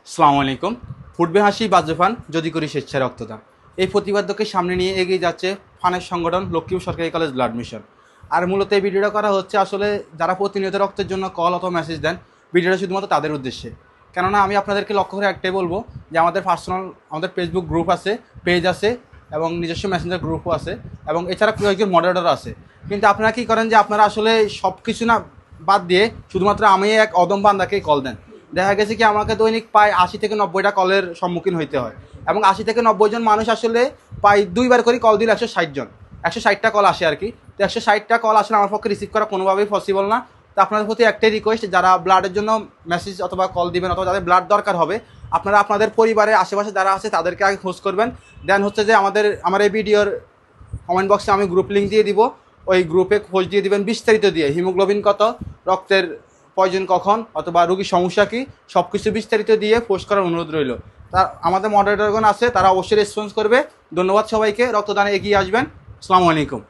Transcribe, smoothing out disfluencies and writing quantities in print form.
আসসালামু আলাইকুম। ফুটবে হাসি বাজবে ফান যদি করি স্বেচ্ছায় রক্তদান, এই প্রতিবাদ্যকে সামনে নিয়ে এগিয়ে যাচ্ছে ফানের সংগঠন লক্ষ্মীপুর সরকারি কলেজ ব্লাড মিশন। আর মূলত এই ভিডিওটা করা হচ্ছে আসলে যারা প্রতিনিয়ত রক্তের জন্য কল অথবা মেসেজ দেন, ভিডিওটা শুধুমাত্র তাদের উদ্দেশ্যে। কেননা আমি আপনাদেরকে লক্ষ্য করে একটাই বলবো যে আমাদের ফেসবুক গ্রুপ আছে, পেজ আছে এবং নিজস্ব মেসেঞ্জার গ্রুপও আছে এবং এছাড়া কয়েকজন মডারেটর আছে। কিন্তু আপনারা কী করেন যে আপনারা আসলে সব কিছু না বাদ দিয়ে শুধুমাত্র আমি এক অদম বান্দাকেই কল দেন। দেখা গেছে কি আমাকে দৈনিক প্রায় 80 থেকে 90টা কলের সম্মুখীন হইতে হয় এবং 80 থেকে 90 জন মানুষ আসলে প্রায় দুইবার করে কল দিলে 160 জন, 160টা কল আসে আর কি। তো 160টা কল আসলে আমার পক্ষে রিসিভ করা কোনোভাবেই পসিবল না। তো আপনাদের প্রতি একটাই রিকোয়েস্ট, যারা ব্লাডের জন্য মেসেজ অথবা কল দিবেন অথবা যাদের ব্লাড দরকার হবে, আপনারা আপনাদের পরিবারের আশেপাশে যারা আছে তাদেরকে আগে খোঁজ করবেন। দেন হচ্ছে যে আমার এই ভিডিওর কমেন্ট বক্সে আমি গ্রুপ লিঙ্ক দিয়ে দিব, ওই গ্রুপে খোঁজ দিয়ে দিবেন বিস্তারিত দিয়ে, হিমোগ্লোবিন কত, রক্তের প্রয়োজন কখন অথবা রোগীর সমস্যা কী, সব কিছু বিস্তারিত দিয়ে পোস্ট করার অনুরোধ রইল। তার আমাদের মডারেটরগণ আছে, তারা অবশ্যই রেসপন্স করবে। ধন্যবাদ সবাইকে, রক্তদানে এগিয়ে আসবেন। আসসালামু আলাইকুম।